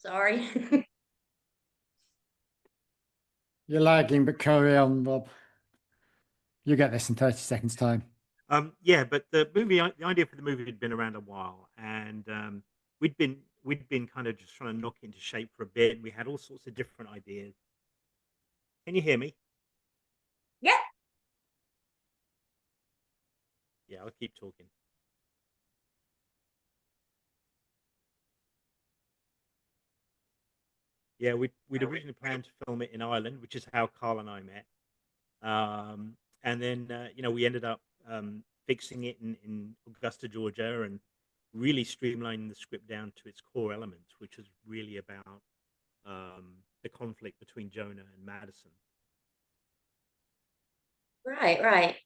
Sorry. You're lagging, but carry on, Rob. You get this in 30 seconds time. Yeah, but the idea for the movie had been around a while, and we'd been kind of just trying to knock it into shape for a bit. And we had all sorts of different ideas. Can you hear me? Yeah. Yeah, I'll keep talking. Yeah, we'd originally planned to film it in Ireland, which is how Karl and I met. And then we ended up fixing it in Augusta, Georgia, and really streamlining the script down to its core elements, which is really about the conflict between Jonah and Madison. Right, right.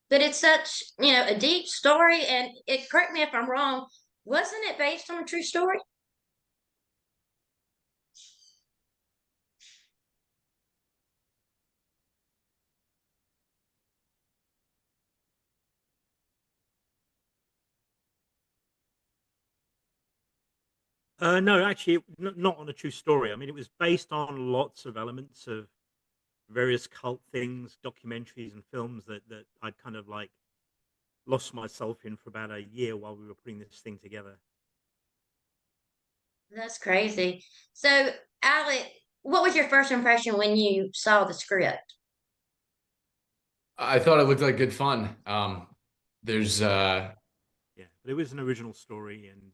But it's such, a deep story, and correct me if I'm wrong, wasn't it based on a true story? No, actually, not on a true story. I mean, it was based on lots of elements of various cult things, documentaries, and films that I'd kind of like lost myself in for about a year while we were putting this thing together. That's crazy. So, Alec, what was your first impression when you saw the script? I thought it looked like good fun. There's Yeah, but it was an original story, and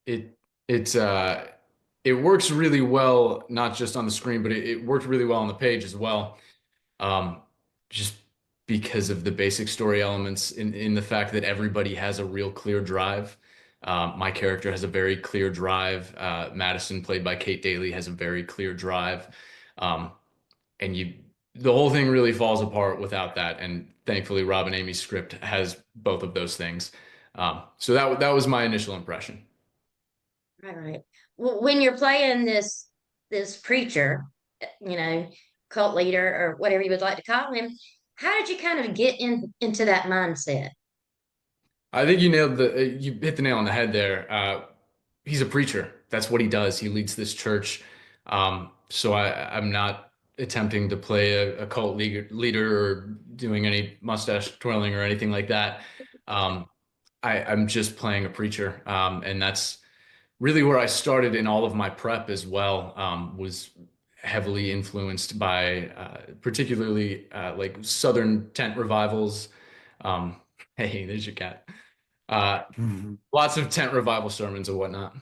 it it's it works really well, not just on the screen, but it worked really well on the page as well. Um, just because of the basic story elements in the fact that everybody has a real clear drive. My character has a very clear drive. Madison, played by Kate Dailey, has a very clear drive. Um, and the whole thing really falls apart without that. And thankfully, Rob and Amy's script has both of those things. So that was my initial impression. Right, right. Well, when you're playing this preacher, you know, cult leader or whatever you would like to call him, how did you kind of get into that mindset? I think you hit the nail on the head there. He's a preacher. That's what he does. He leads this church. So I'm not attempting to play a cult leader or doing any mustache twirling or anything like that. Um, I'm just playing a preacher. And that's really where I started in all of my prep as well, was heavily influenced by particularly like Southern tent revivals. Um, hey, there's your cat. Lots of tent revival sermons and whatnot.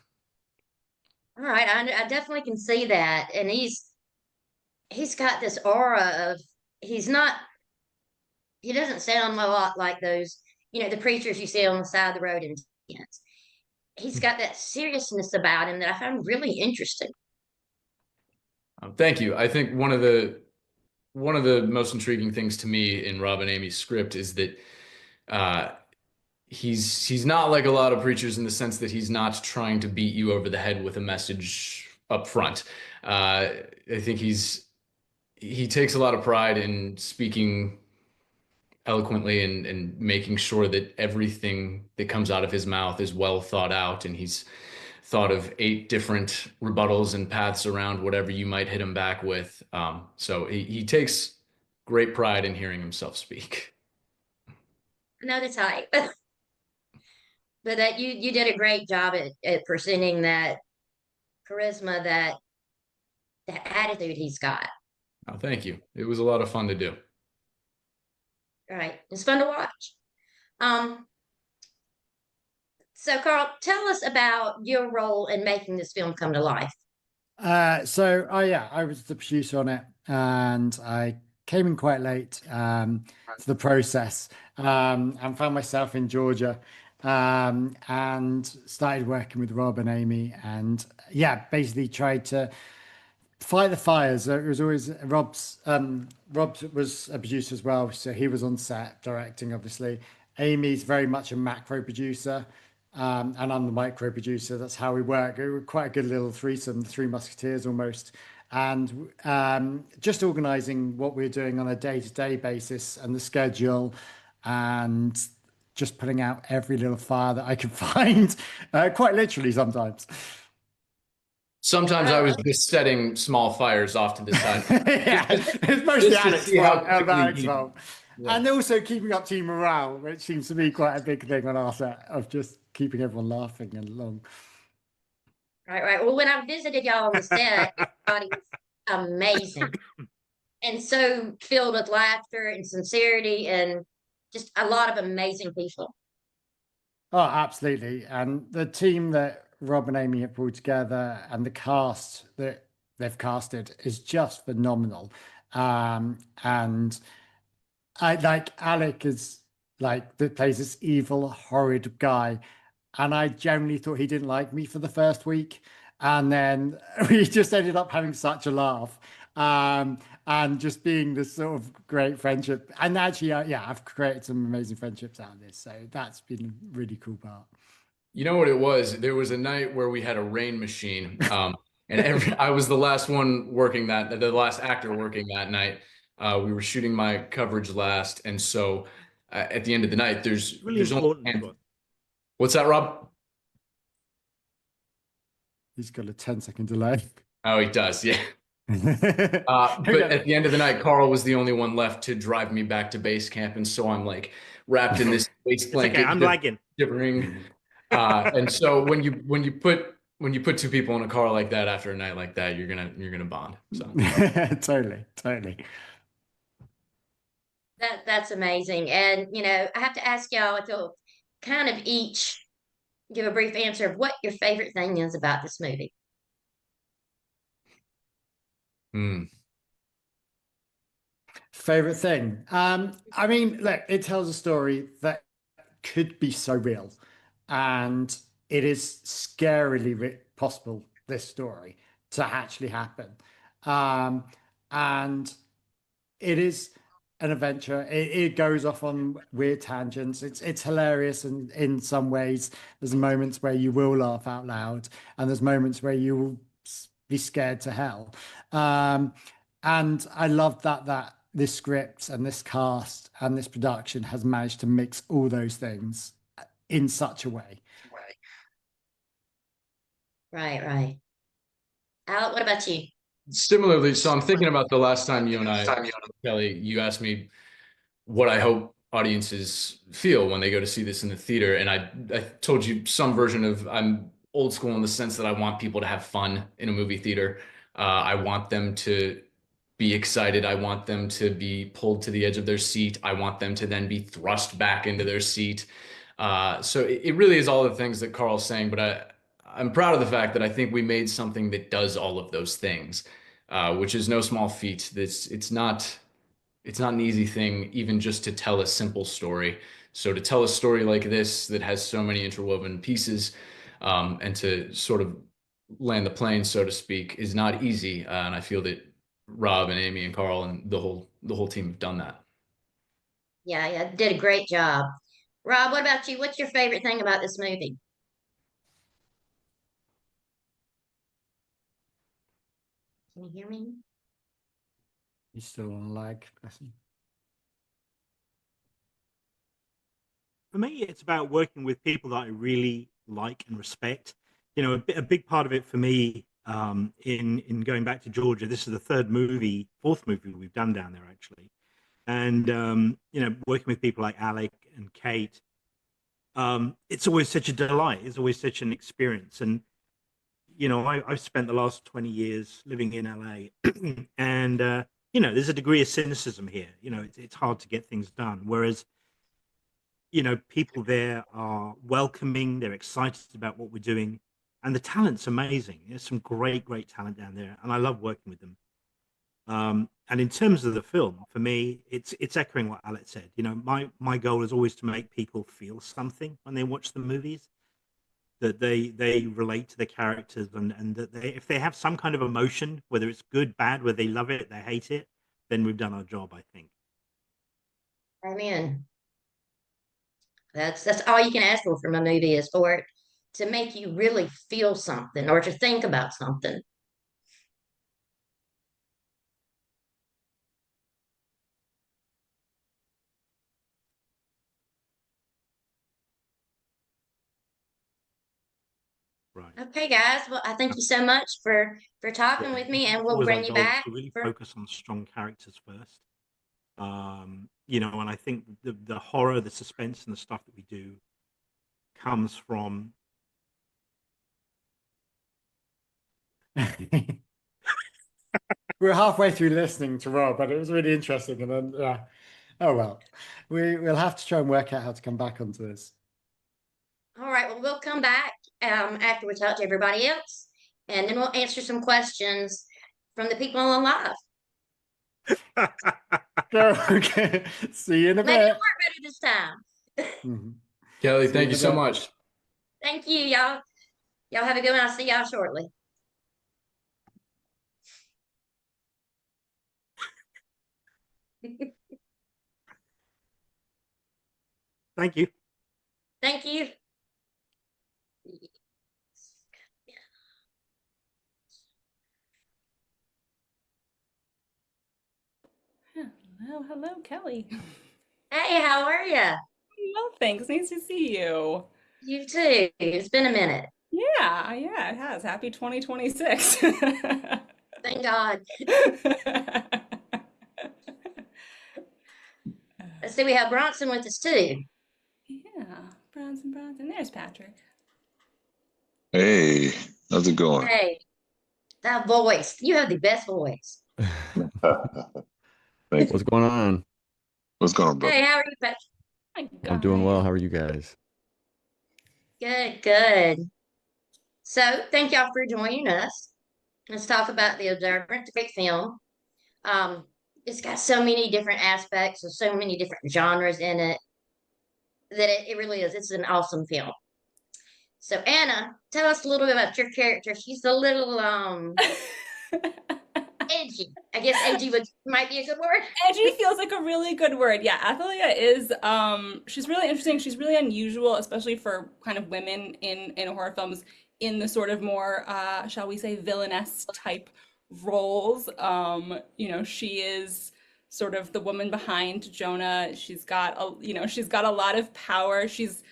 All right, I definitely can see that, and he's got this aura of he's not he doesn't sound a lot like those the preachers you see on the side of the road in tents. He's got that seriousness about him that I find really interesting. Thank you. I think one of the most intriguing things to me in Rob and Amy's script is that uh, he's not like a lot of preachers in the sense that he's not trying to beat you over the head with a message up front. I think he takes a lot of pride in speaking eloquently and making sure that everything that comes out of his mouth is well thought out, and he's thought of 8 different rebuttals and paths around whatever you might hit him back with. So he takes great pride in hearing himself speak. I know the type, but that you did a great job at presenting that charisma, that attitude he's got. Oh, thank you. It was a lot of fun to do. Right, it's fun to watch. Um, so Karl, tell us about your role in making this film come to life. Yeah, I was the producer on it, and I came in quite late to the process, and found myself in Georgia, and started working with Rob and Amy, and yeah, basically tried to fight the fires. It was always Rob was a producer as well, so he was on set directing, obviously. Amy's very much a macro producer, and I'm the micro producer. That's how we work. We were quite a good little threesome, the Three Musketeers almost. And just organizing what we're doing on a day-to-day basis and the schedule, and just putting out every little fire that I could find, quite literally sometimes. Sometimes I was just setting small fires off to the side. Yeah, it's mostly Just to Alec's see how fault. quickly Alec's he- fault. Yeah. And also keeping up team morale, which seems to be quite a big thing on our set of just keeping everyone laughing and along. Right. Well, when I visited y'all on the set, everybody was amazing and so filled with laughter and sincerity and just a lot of amazing people. Oh, absolutely. And the team that Rob and Amy have pulled together and the cast that they've casted is just phenomenal. And I like Alec is like that plays this evil, horrid guy. And I genuinely thought he didn't like me for the first week. And then we just ended up having such a laugh. And just being this sort of great friendship. And actually, yeah, I've created some amazing friendships out of this. So that's been a really cool part. You know what it was? There was a night where we had a rain machine, and I was the last one working the last actor working that night. We were shooting my coverage last, and so at the end of the night, Really there's only important to us. What's that, Rob? He's got a 10-second delay. Oh, he does, yeah. But at the end of the night, Karl was the only one left to drive me back to base camp, and so I'm like wrapped in this waist It's blanket, okay, I'm lagging. shivering. And so when you put two people in a car like that after a night like that, you're gonna bond. So Totally. That's amazing. And I have to ask y'all to kind of each give a brief answer of what your favorite thing is about this movie. Favorite thing. I mean, look, it tells a story that could be so real, and it is scarily possible, this story, to actually happen. Um, and it is an adventure. It goes off on weird tangents. It's hilarious, and in some ways, there's moments where you will laugh out loud, and there's moments where you will be scared to hell. And I love that this script and this cast and this production has managed to mix all those things in such a way. Right. Alec, what about you? similarly, so I'm thinking about the last time you and I, Kelly, you asked me what I hope audiences feel when they go to see this in the theater, and I told you some version of I'm old school in the sense that I want people to have fun in a movie theater. I want them to be excited. I want them to be pulled to the edge of their seat. I want them to then be thrust back into their seat. So it really is all the things that Karl's saying, but I'm proud of the fact that I think we made something that does all of those things, which is no small feat. It's not an easy thing, even just to tell a simple story. So to tell a story like this that has so many interwoven pieces, and to sort of land the plane, so to speak, is not easy. And I feel that Rob and Amy and Karl and the whole team have done that. Yeah, did a great job. Rob, what about you? What's your favorite thing about this movie? Can you hear me? He's still on lag. Bless him. For me, it's about working with people that I really like and respect. A big part of it for me, in going back to Georgia, this is the fourth movie we've done down there actually, and working with people like Alec and Kate, it's always such a delight. It's always such an experience, and I've spent the last 20 years living in LA, and there's a degree of cynicism here. It's hard to get things done, whereas people there are welcoming, they're excited about what we're doing, and the talent's amazing. There's some great talent down there, and I love working with them. And in terms of the film, for me, it's echoing what Alex said. My goal is always to make people feel something when they watch the movies, that they relate to the characters, and that if they have some kind of emotion, whether it's good, bad, whether they love it, they hate it, then we've done our job, I think. Amen. That's all you can ask for from a movie is for it to make you really feel something or to think about something. Okay, guys. Well, I thank you so much for talking with me, and we'll Always our bring you goal is back to really for. focus on strong characters first. And I think the horror, the suspense, and the stuff that we do comes from. We're halfway through listening to Rob, but it was really interesting. And then, yeah, oh well, we'll have to try and work out how to come back onto this. All right. Well, we'll come back after we talk to everybody else, and then we'll answer some questions from the people on live. Okay, see you in a Maybe you bit. weren't ready this time. Mhm. Kelly, See thank in you a so bit. much. Thank you, y'all. Y'all have a good one. I'll see y'all shortly. Thank you. Thank you. Hello, Kelly. Hey, how are you? Well, thanks. Nice to see you. You too. It's been a minute. Yeah, it has. Happy 2026. Thank God. Let's see, we have Bronson with us too. Yeah, Bronson. There's Patrick. Hey, how's it going? Hey, that voice. You have the best voice. Thank What's you. going on? What's going on, brother? Hey, how are you, Patrick? Hi, I'm doing well. guys. How are you guys? Good, good. So, thank y'all for joining us. Let's talk about the Observant, great film. Um, it's got so many different aspects and so many different genres in it that it really is. It's an awesome film. So, Anna, tell us a little bit about your character. She's a little edgy. I guess edgy might be a good word. Edgy feels like a really good word. Yeah, Athalia is she's really interesting. She's really unusual, especially for kind of women in horror films in the sort of more shall we say villainess type roles. She is sort of the woman behind Jonah. She's got a lot of power. She's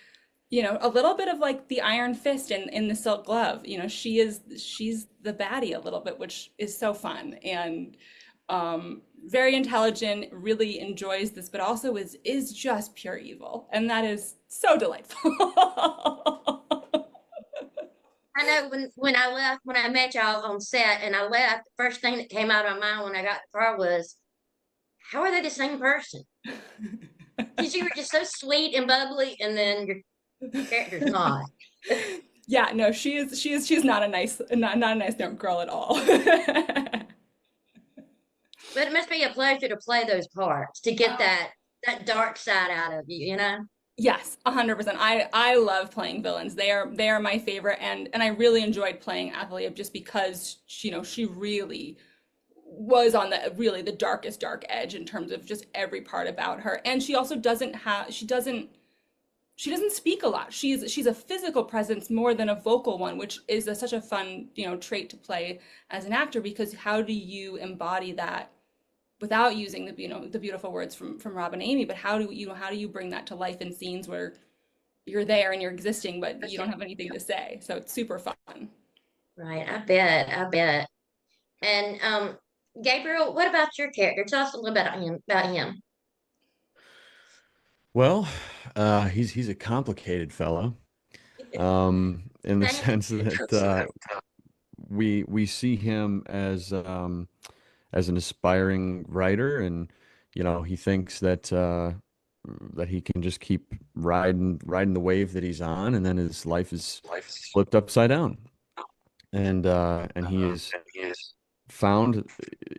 a little bit of like the Iron Fist in the Silk Glove. She's the baddie a little bit, which is so fun and very intelligent, really enjoys this, but also is just pure evil, and that is so delightful. I know when I left, when I met y'all on set and I left, the first thing that came out of my mind when I got the car was, how are they the same person? Because you were just so sweet and bubbly, and then your character's not. Yeah, no, she's not a nice girl at all. But it must be a pleasure to play those parts, to get that dark side out of you, you know? Yes, 100%. I love playing villains. They are my favorite, and I really enjoyed playing Athalia just because she really was on the darkest dark edge in terms of just every part about her. And she also she doesn't speak a lot. She's a physical presence more than a vocal one, which is such a fun trait to play as an actor, because how do you embody that without using the beautiful words from Rob and Amy, but how do you bring that to life in scenes where you're there and you're existing, but you don't have anything to say? So it's super fun. Right, I bet. And Gabriel, what about your character? Tell us a little bit about him. Well, he's a complicated fellow, in the Thank sense that we see him as an aspiring writer, and he thinks that he can just keep riding the wave that he's on, and then his life is flipped upside down, and found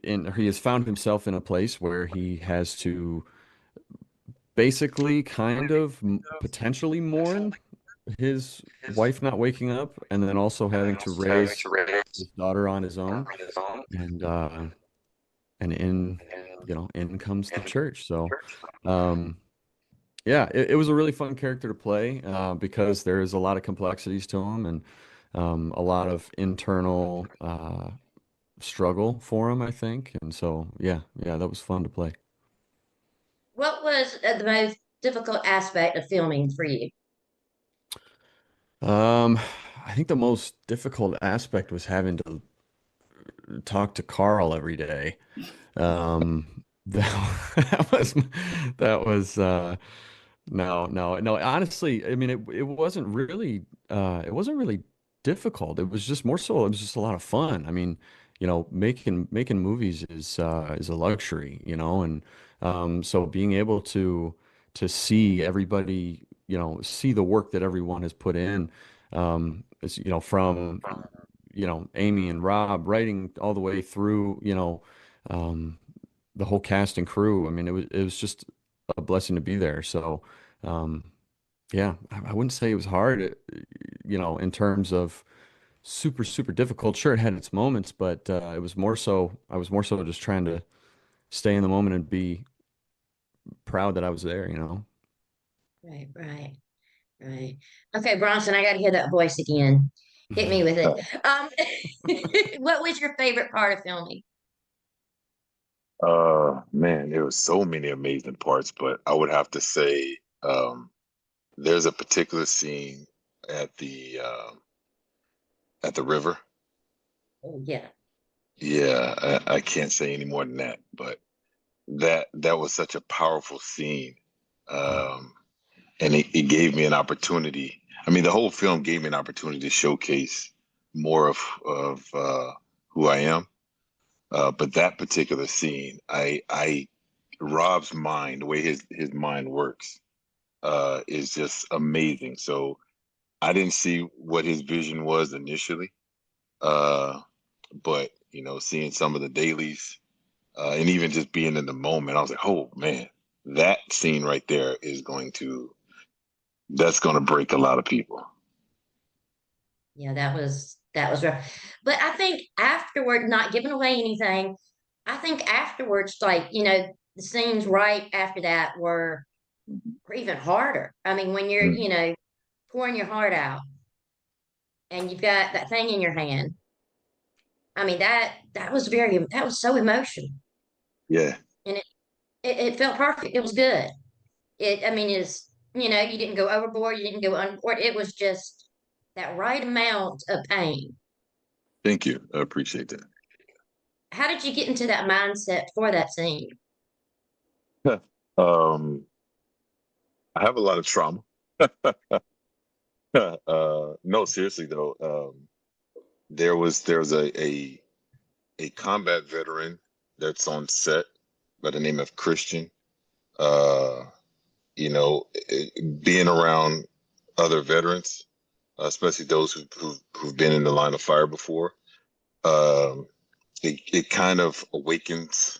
he has found himself in a place where he has to basically kind of potentially mourn his wife not waking up, and then also having to raise his daughter on his own, and in comes the church. So yeah, it was a really fun character to play, because there's a lot of complexities to him, and a lot of internal struggle for him, I think. And so yeah, that was fun to play. What was the most difficult aspect of filming for you? Um, I think the most difficult aspect was having to talk to Karl every day. That was that was no. Honestly, I mean, it wasn't really difficult. It was just more so. It was just a lot of fun. I mean, making movies is a luxury, and so being able to see everybody, see the work that everyone has put in, from Amy and Rob writing all the way through, um, the whole cast and crew. I mean, it was just a blessing to be there. So, um, yeah, I wouldn't say it was hard, in terms of super, super difficult. Sure, it had its moments, but it was more so, I was more so just trying to stay in the moment and be proud that I was there. Right, right, right. Okay, Bronson, I got to hear that voice again. Hit me with it. Um, what was your favorite part of filming? Man, there was so many amazing parts, but I would have to say, there's a particular scene at the river. Oh, yeah. Yeah, I can't say any more than that, but that was such a powerful scene. Um, and it gave me an opportunity. I mean, the whole film gave me an opportunity to showcase more of who I am. But that particular scene, I Rob's mind, the way his mind works, is just amazing. So I didn't see what his vision was initially, uh, but seeing some of the dailies, and even just being in the moment, I was like, oh man, that scene right there that's going to break a lot of people. Yeah, that was rough. But I think afterward, not giving away anything, I think afterwards, like, the scenes right after that were even harder. I mean, when you're, Mm. pouring your heart out and you've got that thing in your hand. I mean, that was so emotional. Yeah, And it felt perfect. It was good. I mean, you didn't go overboard, you didn't go underboard. It was just that right amount of pain. thank you. I appreciate How did you get into that mindset for that scene? that. I have a lot of trauma. No, seriously though, there's a combat veteran that's on set by the name of Christian. Uh, being around other veterans, especially those who've been in the line of fire before, um, it kind of awakens,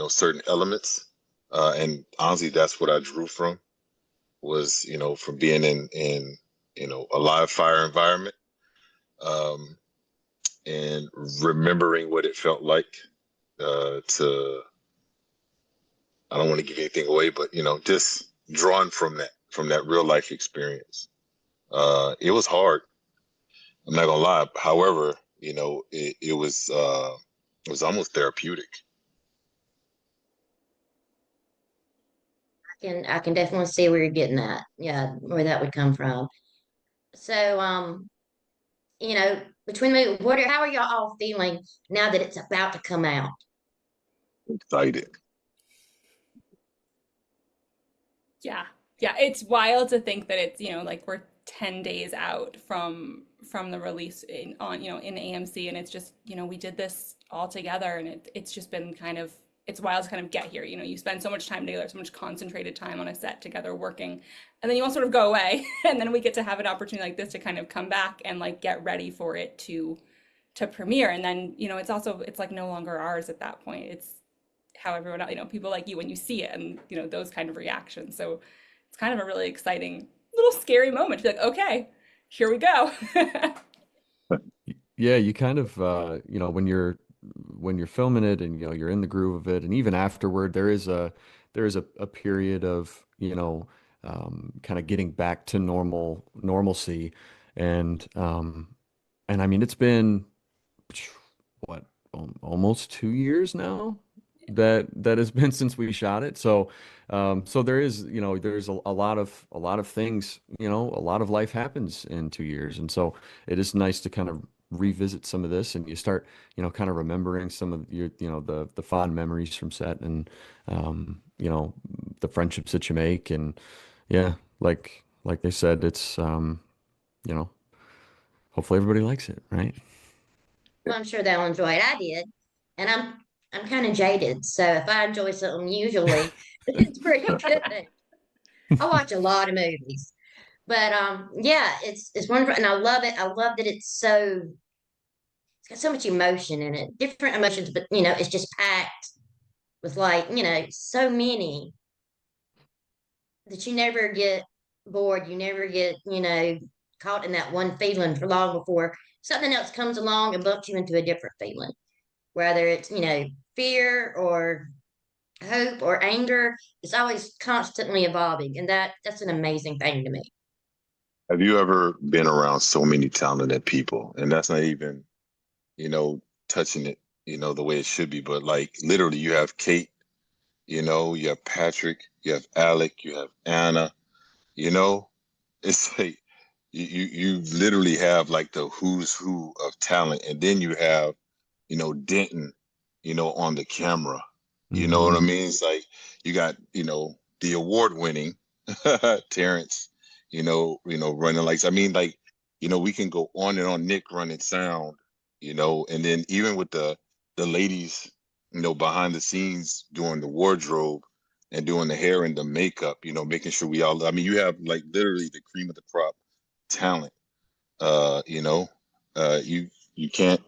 certain elements. And honestly, that's what I drew from was, from being in a live fire environment, um, and remembering what it felt like, to, I don't want to give anything away, but just drawing from that real life experience. It was hard. I'm not gonna lie. However, it was almost therapeutic. I can definitely see where you're getting at. Yeah, where that would come from. So, between the how are y'all all feeling now that it's about to come out? Excited. Yeah. Yeah, it's wild to think that it's, like we're 10 days out from the release in AMC, and it's just, we did this all together, and it's just been it's wild to kind of get here. You spend so much time together, so much concentrated time on a set together working, and then you all sort of go away and then we get to have an opportunity like this to kind of come back and like get ready for it to premiere. And then, it's like no longer ours at that point. It's how everyone else, people like you when you see it, and those kind of reactions. So it's kind of a really exciting, little scary moment to be like, okay, here we go. Yeah, you kind of when you're filming it and you're in the groove of it, and even afterward there is a period of kind of getting back to normalcy, and I mean it's been what almost 2 years now. that has been since we shot it. So so there is, you know, there's a lot of things, you know, a lot of life happens in 2 years. And so it is nice to kind of revisit some of this, and you start, you know, kind of remembering some of your, you know, the fond memories from set, and you know, the friendships that you make. And yeah, like they said, it's you know, hopefully everybody likes it, right? Well, I'm sure they'll enjoy it. I did, and I'm kind of jaded, so if I enjoy something, usually it's pretty good. I watch a lot of movies, but yeah, it's wonderful, and I love it. I love that it's got so much emotion in it, different emotions, but it's just packed with, like, so many that you never get bored. You never get caught in that one feeling for long before something else comes along and bumps you into a different feeling, whether it's fear or hope or anger. It's always constantly evolving, and that's an amazing thing to me. Have you ever been around so many talented people? And that's not even, you know, touching it, the way it should be, but like literally you have Kate, you have Patrick, you have Alec, you have Anna, you know, it's like you literally have like the who's who of talent. And then you have, Denton, on the camera. You know what I mean? It's like you got, the award winning Terrence, running lights. I mean, like, we can go on and on. Nick running sound, and then even with the ladies, behind the scenes doing the wardrobe and doing the hair and the makeup, making sure we all, I mean, you have like literally the cream of the crop talent. You can't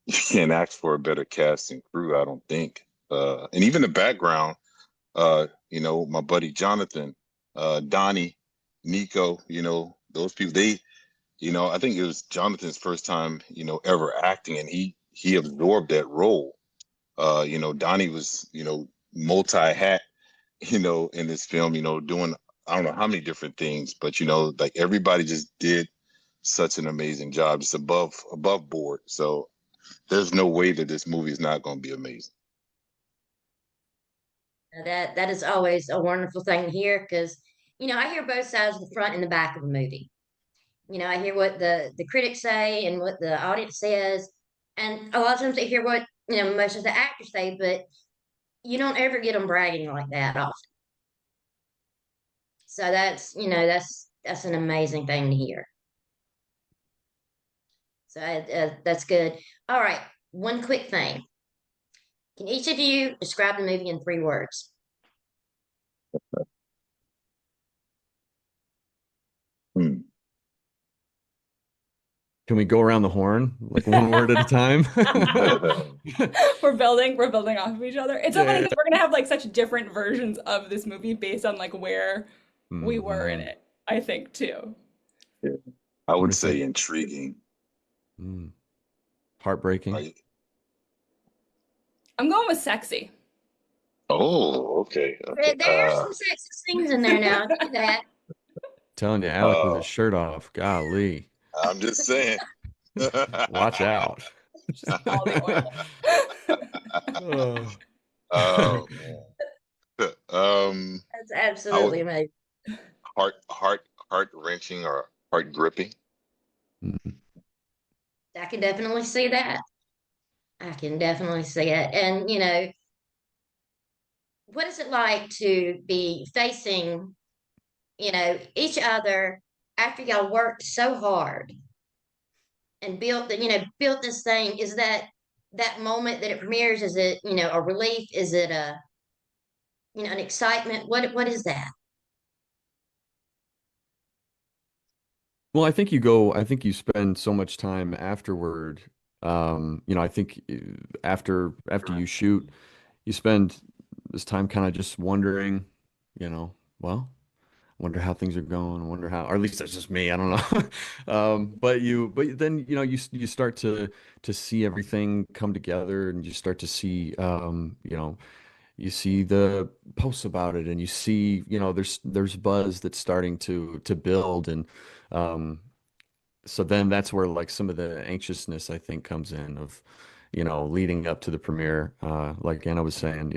you can't ask for a better cast and crew, I don't think. And even the background, my buddy Jonathan, Donnie, Nico, those people, they, I think it was Jonathan's first time, ever acting, and he absorbed that role. Donnie was, multi-hat, in this film, doing I don't know how many different things, but like everybody just did such an amazing job. It's above board. So there's no way that this movie is not going to be amazing. That is always a wonderful thing to hear, because I hear both sides, the front and the back of a movie. I hear what the critics say and what the audience says, and a lot of times I hear what most of the actors say, but you don't ever get them bragging like that often. So that's an amazing thing to hear. So that's good. All right, one quick thing. Can each of you describe the movie in 3 words? Hmm. Can we go around the horn like one word at a time? We're building off of each other. It's so funny because we're gonna have like such different versions of this movie based on like where we were in it, I think too. Yeah. I would say intriguing. Heartbreaking. Like, I'm going with sexy. oh, okay. There are some sexy scenes in there now. Do that. Telling you, Alec with his shirt off. Golly. I'm just saying. Watch out. All the oil. Oh man. That's absolutely amazing. Heart wrenching or heart gripping. I can definitely see that. I can definitely see it. And what is it like to be facing, each other after y'all worked so hard and built this thing? Is that moment that it premieres, is it, a relief? Is it an excitement? What is that? Well, I think you spend so much time afterward. I think after you shoot, you spend this time kind of just wondering, well, wonder how things are going, wonder how, or at least that's just me, I don't know. But then, you start to see everything come together, and you start to see, you see the posts about it, and you see, there's buzz that's starting to build. And so then that's where like some of the anxiousness, I think, comes in of, leading up to the premiere. Like Anna was saying,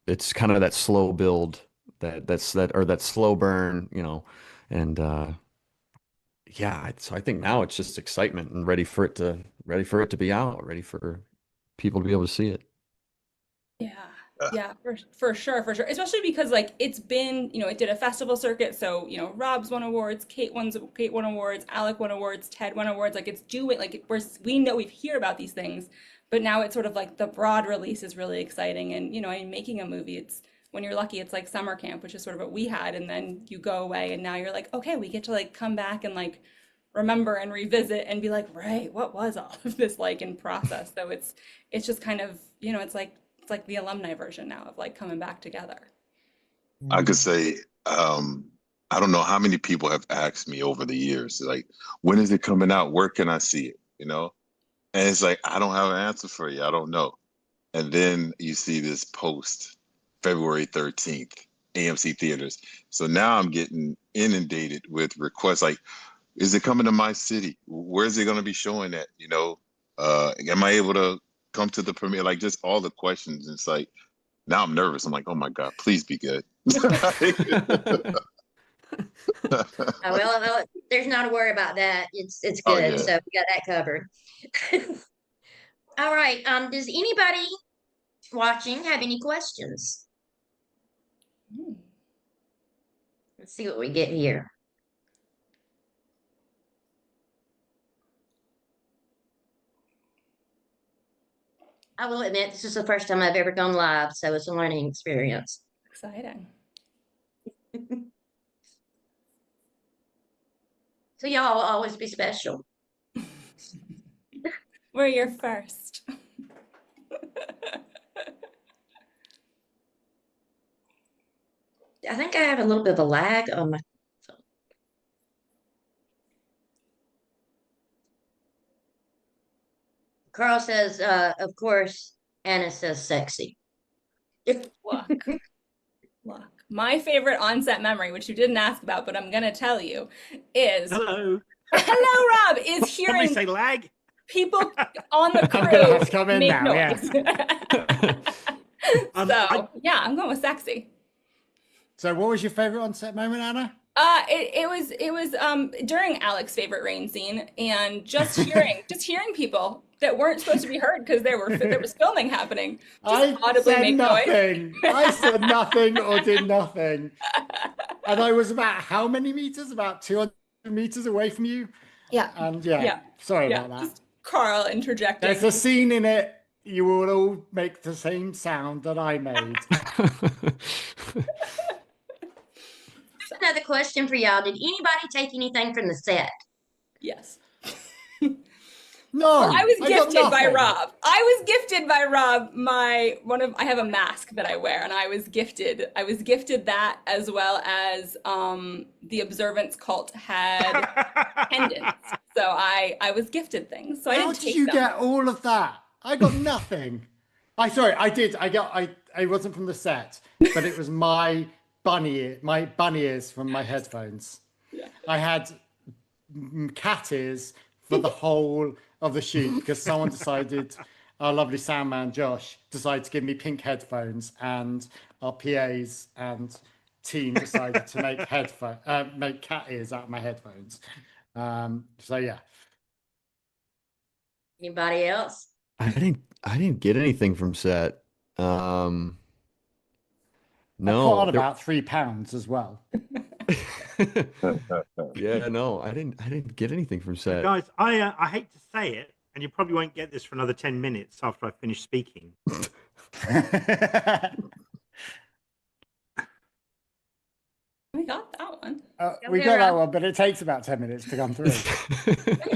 it's kind of that slow build, that slow burn, and yeah. So I think now it's just excitement and ready for it to be out, ready for people to be able to see it. Yeah. Yeah, for sure, for sure. Especially because like it's been, it did a festival circuit, so Rob's won awards, Kate won awards, Alec won awards, Ted won awards. Like it's doing like we know we hear about these things, but now it's sort of like the broad release is really exciting. And making a movie, it's when you're lucky, it's like summer camp, which is sort of what we had, and then you go away, and now you're like, okay, we get to like come back and like remember and revisit and be like, right, what was all of this like in process? So it's just kind of, it's like the alumni version now of like coming back together. I could say, I don't know how many people have asked me over the years, like, when is it coming out? Where can I see it? And it's like, I don't have an answer for you. I don't know. And then you see this post February 13th, AMC theaters. So now I'm getting inundated with requests like, is it coming to my city? Where's it going to be showing at? Am I able to come to the premiere? Like just all the questions. It's like, now I'm nervous. I'm like, oh my God, please be good. Well, there's not a worry about that. It's Oh, good. yeah. So we got that covered. All right. Does anybody watching have any questions? Let's see what we get here. I will admit, this is the first time I've ever gone live, so it's a learning experience. Exciting. So y'all will always be special. We're your first. I think I have a little bit of a lag on my phone. Karl says, of course, Anna says sexy. Look. My favorite on-set memory, which you didn't ask about, but I'm gonna tell you, is Hello. Rob, is Somebody hearing say lag. people on the crew I'm gonna have to come in make now, yeah. noise. Yeah, I'm going with sexy. So what was your favorite on-set moment, Anna? It was during Alec's favorite rain scene, and just hearing people that weren't supposed to be heard because there was filming happening. Just audibly make nothing. noise. I said nothing or did nothing. And I was about how many meters? About 200 meters away from you. Yeah. And Yeah. sorry about that. Just Karl interjecting. There's a scene in it. You will all make the same sound that I made. Another question for y'all. Did anybody take anything from the set? Yes. No, well, I was gifted by nothing. Rob. I was gifted by Rob I have a mask that I wear, and I was gifted that, as well as the Observance cult had pendants. So I was gifted things. So I didn't take them. How did you get all of that? I got nothing. I did. I wasn't from the set, but it was my bunny ears from my headphones. Yeah. I had cat ears for the whole of the shoot because someone decided, our lovely sound man Josh decided to give me pink headphones, and our PAs and team decided to make cat ears out of my headphones. So yeah. Anybody else? I didn't get anything from set. I put on there- about 3 pounds as well. Yeah, no, I didn't get anything from set. Guys, I hate to say it, and you probably won't get this for another 10 minutes after I finish speaking. We got that one. We got that one, but it takes about 10 minutes to come through.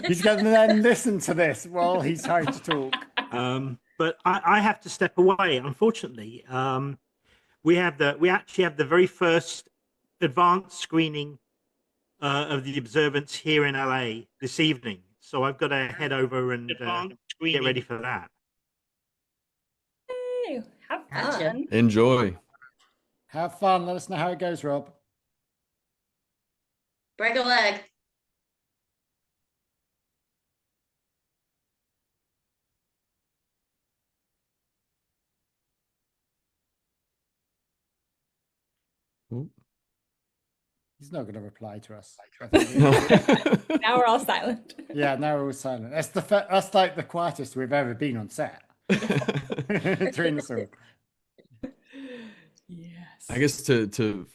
He's going to then listen to this while he's trying to talk. But I have to step away, unfortunately. We actually have the very first advanced screening of the Observance here in LA this evening. So I've got to head over and get ready for that. Hey, have Gotcha. fun. Enjoy. Have fun. Let us know how it goes, Rob. Break a leg. Ooh. He's not going to reply to us. I No. think Now we're all silent. yeah, now we're all silent. That's like the quietest we've ever been on set. Between us all. Yes. I guess to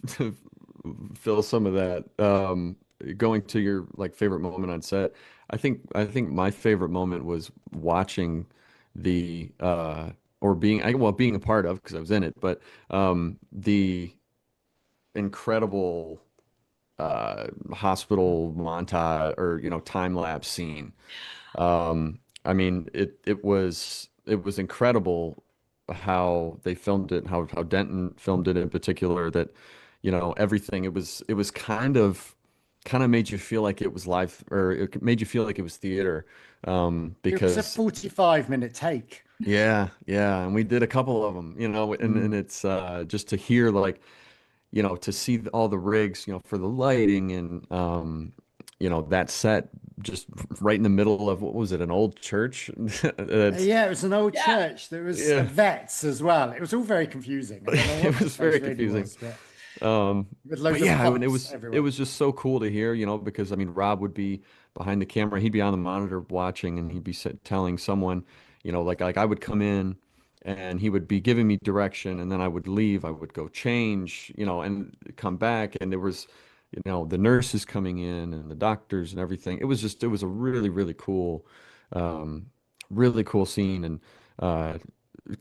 fill some of that, going to your like favorite moment on set, I think my favorite moment was watching the or being a part of, because I was in it, but the incredible hospital montage, or time lapse scene. I mean, it was incredible how they filmed it, how Denton filmed it in particular. That everything, it was kind of made you feel like it was live, or it made you feel like it was theater, It was a because 45-minute take. yeah, and we did a couple of them, and it's just to hear, like, to see all the rigs, for the lighting, and that set just right in the middle of, what was it, an old church? Yeah, it was an old Yeah. church. There was Yeah. vets as well. It was all very confusing. I don't know what It the was place very really confusing. was, but with But loads of yeah, I mean, it pumps was it everywhere. was just so cool to hear, because I mean, Rob would be behind the camera, he'd be on the monitor watching, and he'd be telling someone, like I would come in, and he would be giving me direction, and then I would leave, I would go change, and come back, and there was, the nurses coming in, and the doctors and everything. It was a really, um, really cool scene, and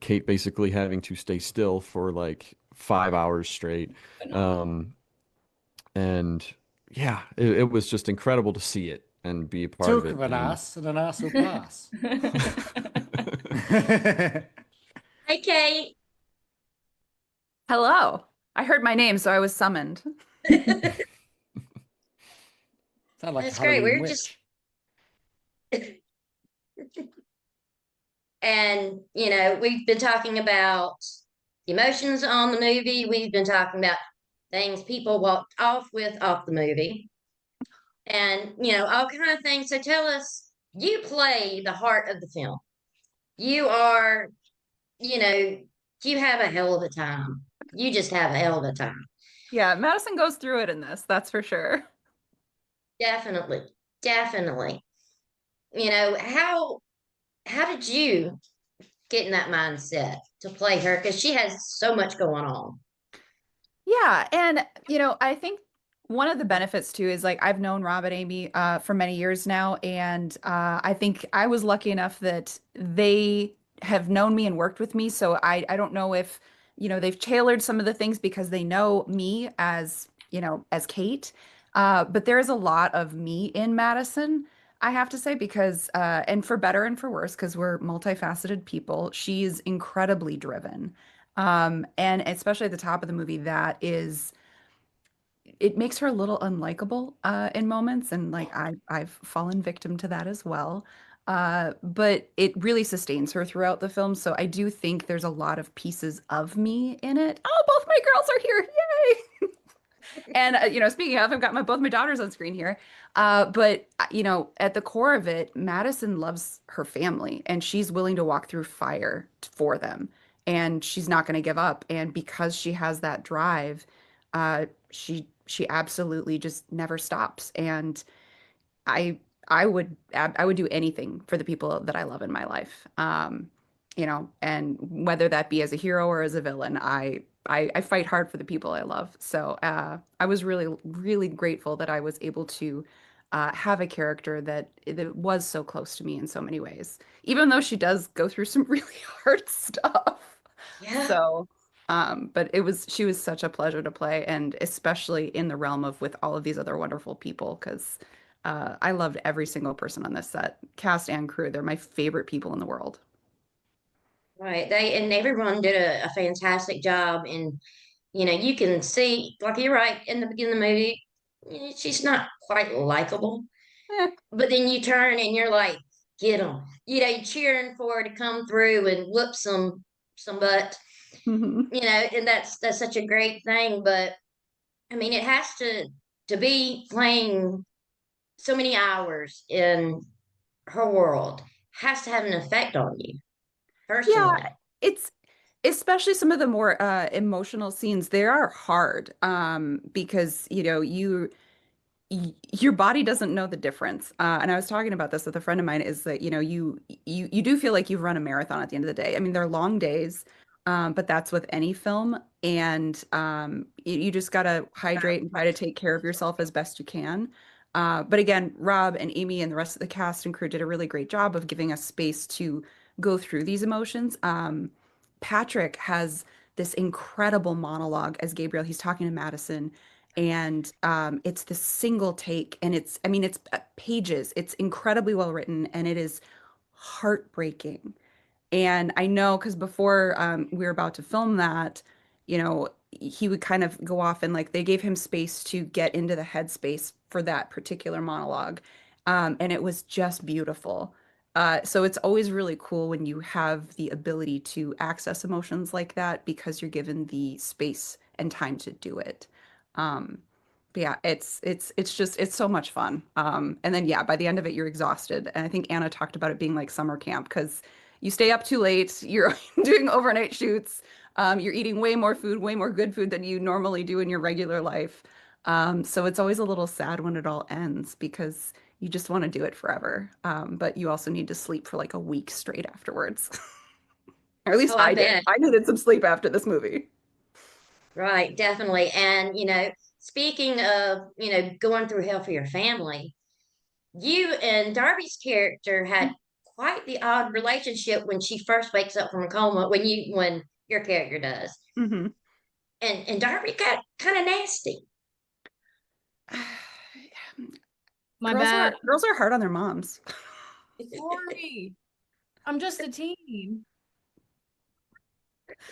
Kate basically having to stay still for like 5 hours straight. Phenomenal. And yeah, it was just incredible to see it and be a part of Talk it. of an And ass, and an ass will pass. Hey, Kate. Hello. I heard my name, so I was summoned. Sound like a That's great. Halloween We're just, witch. and we've been talking about emotions on the movie. We've been talking about things people walked off with off the movie, and all kind of things. So tell us, you play the heart of the film. You are, you know, you have a hell of a time. You just have a hell of a time. Yeah, Madison goes through it in this, that's for sure. Definitely, definitely. How did you get in that mindset to play her? Because she has so much going on. Yeah, and I think one of the benefits too is, like, I've known Rob and Amy for many years now, and I think I was lucky enough that they have known me and worked with me. So I don't know if they've tailored some of the things because they know me as as Kate, but there is a lot of me in Madison. I have to say, because and for better and for worse, because we're multifaceted people, she's incredibly driven. And especially at the top of the movie, it makes her a little unlikable in moments, and like I've fallen victim to that as well. But it really sustains her throughout the film. So I do think there's a lot of pieces of me in it. Oh, both my girls are here. Yay! And speaking of, I've got both my daughters on screen here. But at the core of it, Madison loves her family, and she's willing to walk through fire for them, and she's not going to give up. And because she has that drive, she absolutely just never stops. And I I would do anything for the people that I love in my life. And whether that be as a hero or as a villain, I fight hard for the people I love. So I was really, really grateful that I was able to have a character that was so close to me in so many ways, even though she does go through some really hard stuff. Yeah. So, but she was such a pleasure to play, and especially in the realm of with all of these other wonderful people, because I loved every single person on this set, cast and crew. They're my favorite people in the world. Right. And everyone did a fantastic job. And you can see, like, you're right, in the beginning of the movie, she's not quite likable. Eh. But then you turn and you're like, get them. You're cheering for her to come through and whoop some butt. Mhm. And that's such a great thing. But I mean, it has to be playing so many hours in her world has to have an effect on you Yeah, personally. it's especially some of the more emotional scenes, they are hard because your body doesn't know the difference. And I was talking about this with a friend of mine, is that you do feel like you've run a marathon at the end of the day. I mean, they're long days, but that's with any film. And you just gotta hydrate and try to take care of yourself as best you can. But again, Rob and Amy and the rest of the cast and crew did a really great job of giving us space to go through these emotions. Patrick has this incredible monologue as Gabriel. He's talking to Madison, and it's this single take, and I mean, it's pages. It's incredibly well written, and it is heartbreaking. And I know because before we were about to film that, he would kind of go off, and like they gave him space to get into the headspace for that particular monologue. And it was just beautiful. So it's always really cool when you have the ability to access emotions like that because you're given the space and time to do it. Um, but yeah, it's so much fun. And then yeah, by the end of it, you're exhausted. And I think Anna talked about it being like summer camp because you stay up too late, you're doing overnight shoots, you're eating way more food, way more good food than you normally do in your regular life. So it's always a little sad when it all ends because you just want to do it forever. But you also need to sleep for like a week straight afterwards. Or at least Oh, I I did. bet. I needed some sleep after this movie. Right, definitely. And, speaking of, going through hell for your family, you and Darby's character had quite the odd relationship when she first wakes up from a coma, when your character does. Hmm. And Darby got kind of nasty. My Girls bad. girls are hard on their moms. Sorry. I'm just a teen.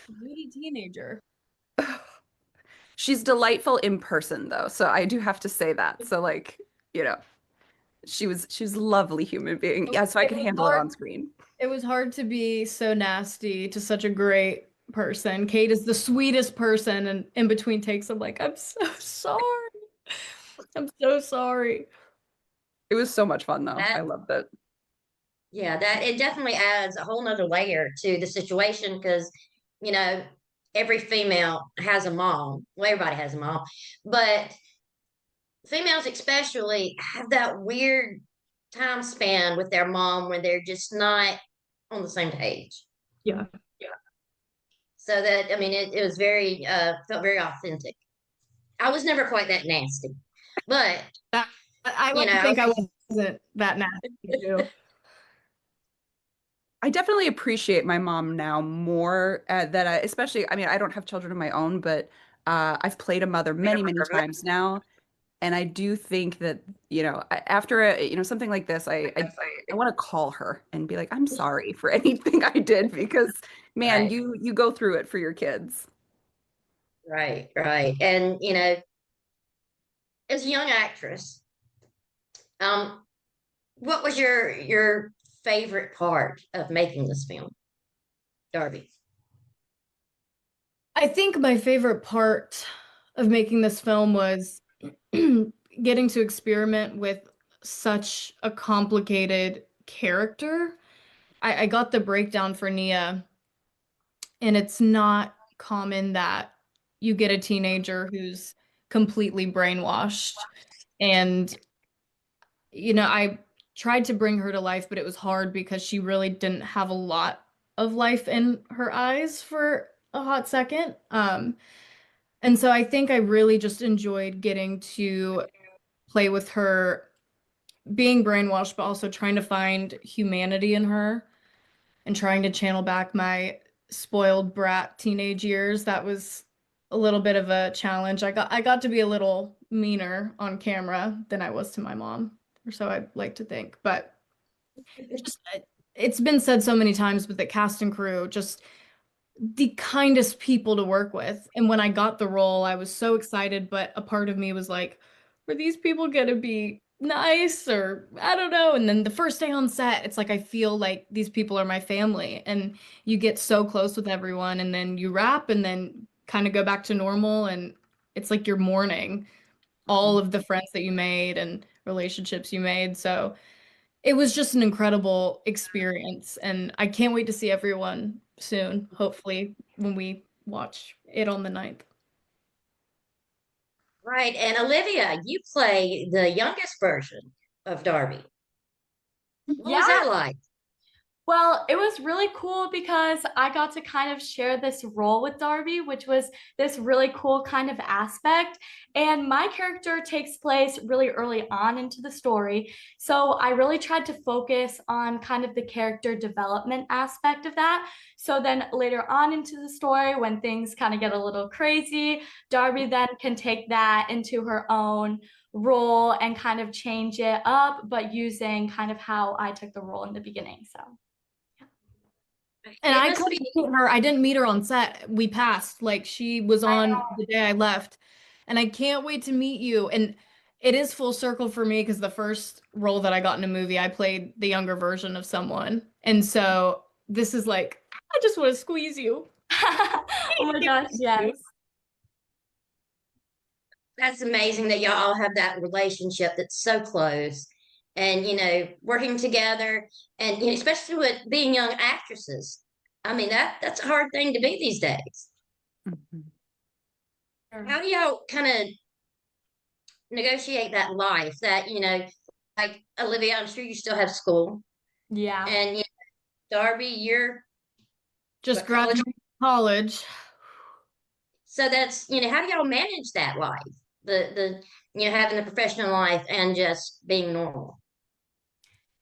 Moody teenager. She's delightful in person though, so I do have to say that. So like, you know, she was a lovely human being. Yeah, so I It could was handle it hard. on screen. It was hard to be so nasty to such a great person. Kate is the sweetest person, and in between takes, I'm like, I'm so sorry. I'm so sorry. It was so much fun though. I That loved it. Yeah, that it definitely adds a whole nother layer to the situation because, you know, every female has a mom. Well, everybody has a mom, but females especially have that weird time span with their mom when they're just not on the same page. Yeah. So that, I mean, it was felt very authentic. I was never quite that nasty, but I you like to know, think I wasn't that nasty too. I definitely appreciate my mom now more that especially, I mean, I don't have children of my own, but I've played a mother many, many times now. And I do think that, after something like this, I want to call her and be like, I'm sorry for anything I did because man, right, you go through it for your kids. right, and as a young actress, um, what was your favorite part of making this film, Darby? I think my favorite part of making this film was getting to experiment with such a complicated character. I got the breakdown for Nia, and it's not common that you get a teenager who's completely brainwashed. And, I tried to bring her to life, but it was hard because she really didn't have a lot of life in her eyes for a hot second. And so I think I really just enjoyed getting to play with her being brainwashed, but also trying to find humanity in her and trying to channel back my spoiled brat teenage years. That was a little bit of a challenge. I got to be a little meaner on camera than I was to my mom, or so I'd like to think. But just it's been said so many times, but the cast and crew just the kindest people to work with. And when I got the role, I was so excited, but a part of me was like, were these people gonna be nice or I don't know? And then the first day on set, it's like I feel like these people are my family and you get so close with everyone and then you wrap and then kind of go back to normal and it's like you're mourning all of the friends that you made and relationships you made. So it was just an incredible experience, and I can't wait to see everyone soon, hopefully when we watch it on the 9th. Right. And Olivia, you play the youngest version of Darby. What was Yeah. that like? Well, it was really cool because I got to kind of share this role with Darby, which was this really cool kind of aspect. And my character takes place really early on into the story. So I really tried to focus on kind of the character development aspect of that. So then later on into the story, when things kind of get a little crazy, Darby then can take that into her own role and kind of change it up, but using kind of how I took the role in the beginning. So. And It I must couldn't be. meet her. I didn't meet her on set. We passed. Like she was on the day I left. And I can't wait to meet you. And it is full circle for me because the first role that I got in a movie, I played the younger version of someone. And so this is like, I just want to squeeze you. Oh my gosh, yes. That's amazing that y'all all have that relationship that's so close and, working together and, especially with being young actresses. I mean, that's a hard thing to be these days. Mhm. How do y'all kind of negotiate that life that, like Olivia, I'm sure you still have school Yeah. and, Darby, you're Just what, college. graduated college. So that's, how do y'all manage that life? Having the professional life and just being normal.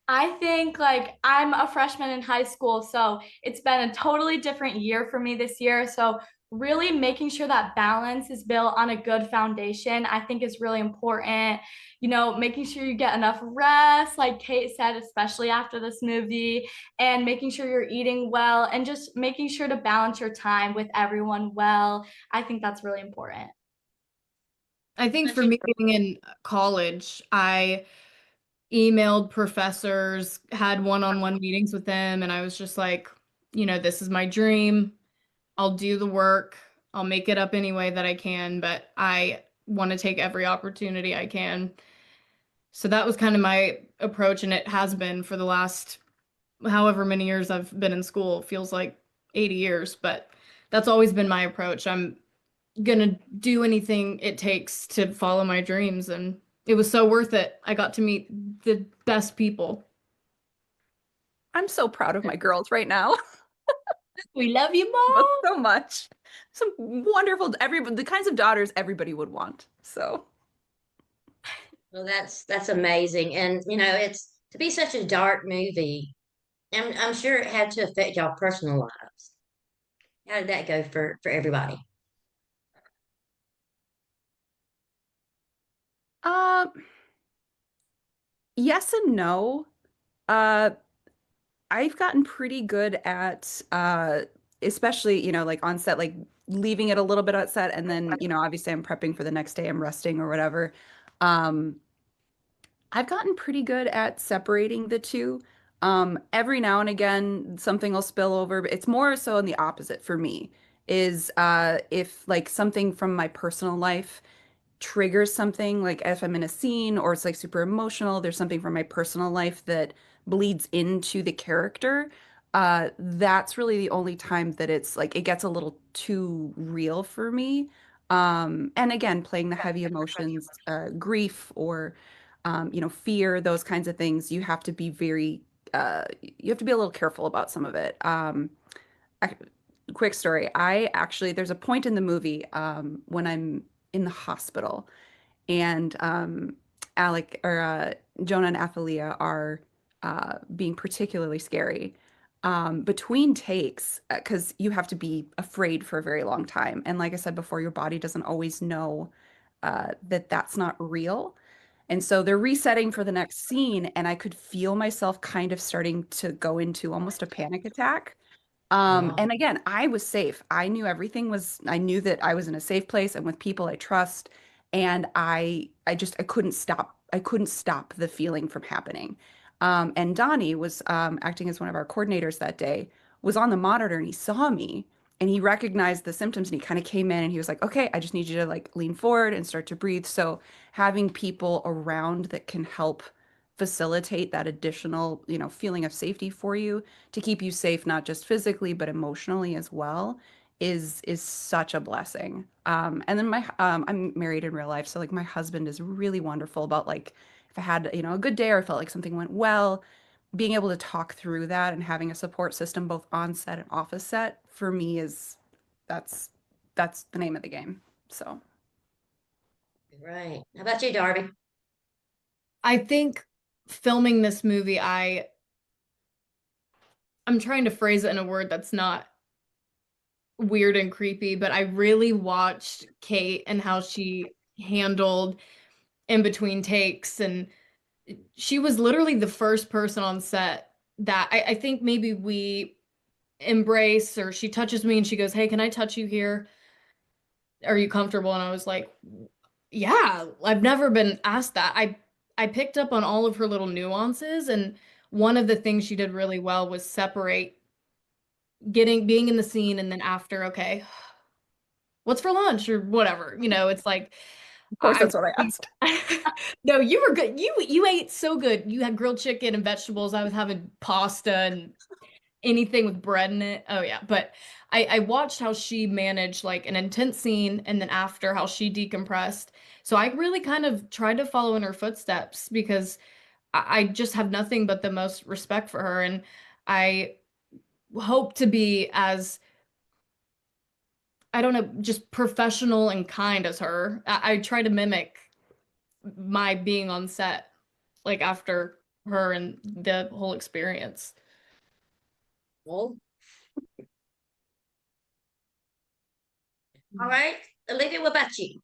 I think like I'm a freshman in high school, so it's been a totally different year for me this year. So really making sure that balance is built on a good foundation, I think is really important. Making sure you get enough rest, like Kate said, especially after this movie, and making sure you're eating well and just making sure to balance your time with everyone well. I think that's really important. I think for me being in college, I emailed professors, had one-on-one meetings with them, and I was just like, this is my dream. I'll do the work. I'll make it up any way that I can, but I want to take every opportunity I can. So that was kind of my approach, and it has been for the last however many years I've been in school. It feels like 80 years, but that's always been my approach. I'm gonna do anything it takes to follow my dreams, and it was so worth it. I got to meet the best people. I'm so proud of my girls right now. We love you, Both Mom. so much. Some wonderful, everybody, the kinds of daughters everybody would want. So Well, that's amazing. And it's to be such a dark movie, I'm sure it had to affect y'all personal lives. How did that go for everybody? uh yes and no. Uh I've gotten pretty good at especially, like on set, like leaving it a little bit at set and then, obviously I'm prepping for the next day, I'm resting or whatever. Um I've gotten pretty good at separating the two. Every now and again, something will spill over, but it's more so in the opposite for me, is if like something from my personal life triggers something, like if I'm in a scene or it's like super emotional, there's something from my personal life that bleeds into the character. That's really the only time that it's like it gets a little too real for me. And again, playing the heavy emotions, grief or fear, those kinds of things, you have to be a little careful about some of it. I, quick story. There's a point in the movie when I'm in the hospital and Alec or Jonah and Athalia are being particularly scary. Between takes, because you have to be afraid for a very long time. And like I said before, your body doesn't always know that that's not real. And so they're resetting for the next scene, and I could feel myself kind of starting to go into almost a panic attack. Wow. And again, I was safe. I knew that I was in a safe place and with people I trust. And I couldn't stop. I couldn't stop the feeling from happening. And Donnie was acting as one of our coordinators that day, was on the monitor and he saw me and he recognized the symptoms and he kind of came in and he was like, okay, I just need you to like lean forward and start to breathe. So having people around that can help facilitate that additional, feeling of safety for you to keep you safe, not just physically, but emotionally as well, is such a blessing. And then I'm married in real life, so like my husband is really wonderful about like if I had, you know, a good day or I felt like something went well, being able to talk through that and having a support system both on set and off a set for me is that's that's the name of the game. So Right. How about you, Darby? I think filming this movie, I'm trying to phrase it in a word that's not weird and creepy, but I really watched Kate and how she handled in between takes. And she was literally the first person on set that I think maybe we embrace, or she touches me and she goes, "Hey, can I touch you here? Are you comfortable?" And I was like, "Yeah, I've never been asked that." I picked up on all of her little nuances, and one of the things she did really well was separate being in the scene and then after, okay, what's for lunch or whatever. You know, it's like of course that's what I asked. no, you were good. You ate so good. You had grilled chicken and vegetables. I was having pasta and anything with bread in it. Oh yeah. But I watched how she managed like an intense scene and then after how she decompressed. So I really kind of tried to follow in her footsteps because I just have nothing but the most respect for her. And I hope to be as, I don't know, just professional and kind as her. I try to mimic my being on set, like after her and the whole experience. Well, all right. Olivia, what about you?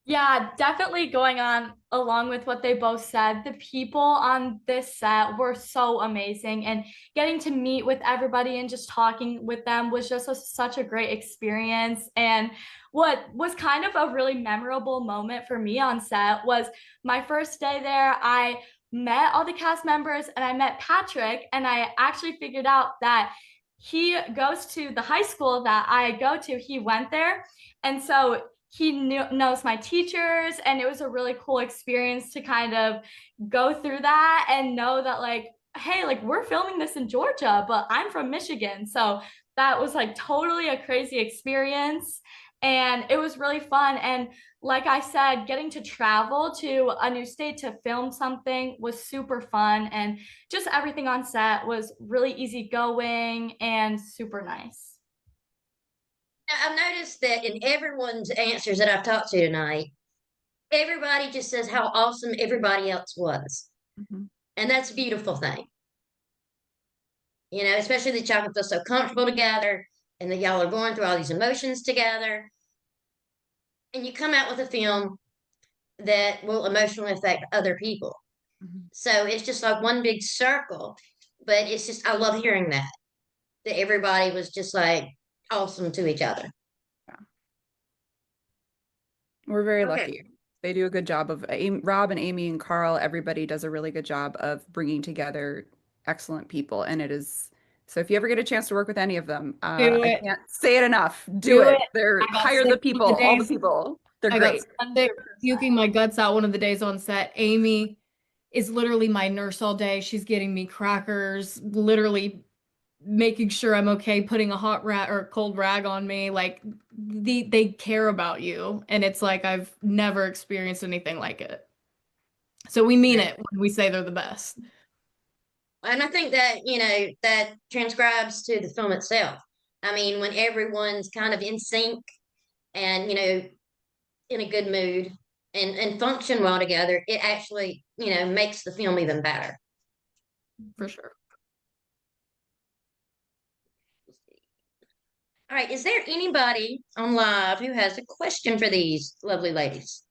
Yeah, definitely going on along with what they both said. The people on this set were so amazing, and getting to meet with everybody and just talking with them was just such a great experience. And what was kind of a really memorable moment for me on set was my first day there. I met all the cast members and I met Patrick, and I actually figured out that he goes to the high school that I go to. He went there. And so knows my teachers, and it was a really cool experience to kind of go through that and know that like, hey, like we're filming this in Georgia, but I'm from Michigan. So that was like totally a crazy experience, and it was really fun. And like I said, getting to travel to a new state to film something was super fun, and just everything on set was really easygoing and super nice. Now, I've noticed that in everyone's answers that I've talked to tonight, everybody just says how awesome everybody else was. Mhm. And that's a beautiful thing. You know, especially that y'all can feel so comfortable together and that y'all are going through all these emotions together. And you come out with a film that will emotionally affect other people. Mhm. So it's just like one big circle. But it's just, I love hearing that everybody was just like awesome to each other. We're very Okay. lucky. They do a good job of Rob and Amy and Karl. Everybody does a really good job of bringing together excellent people, and it is so. If you ever get a chance to work with any of them, Do I it. can't say it enough. Do Do it. it. They're I got hire sick the one of people, the all the days. people. They're I great. got sick, puking my guts out one of the days on set. Amy is literally my nurse all day. She's getting me crackers, literally making sure I'm okay, putting a hot rag or cold rag on me. Like they care about you. And it's like I've never experienced anything like it. So we mean it when we say they're the best. And I think that, you know, that transcribes to the film itself. I mean, when everyone's kind of in sync and, you know, in a good mood and function well together, it actually, you know, makes the film even better. For sure. All right. Is there anybody on live who has a question for these lovely ladies?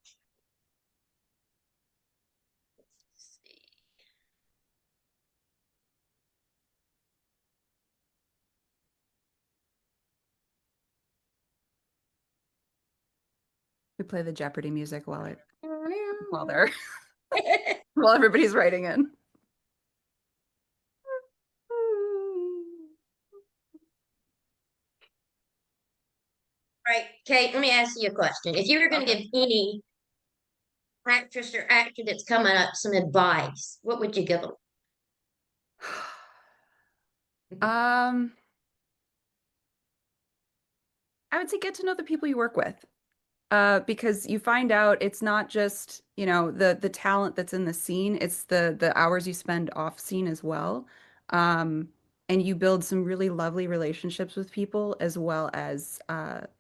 We play the Jeopardy music while they're while everybody's writing in. Right, Kate, let me ask you a question. If you were going to Okay. give any actress or actor that's coming up some advice, what would you give them? Um, I would say get to know the people you work with. Because you find out it's not just, you know, the talent that's in the scene, it's the hours you spend off scene as well. Um, and you build some really lovely relationships with people as well as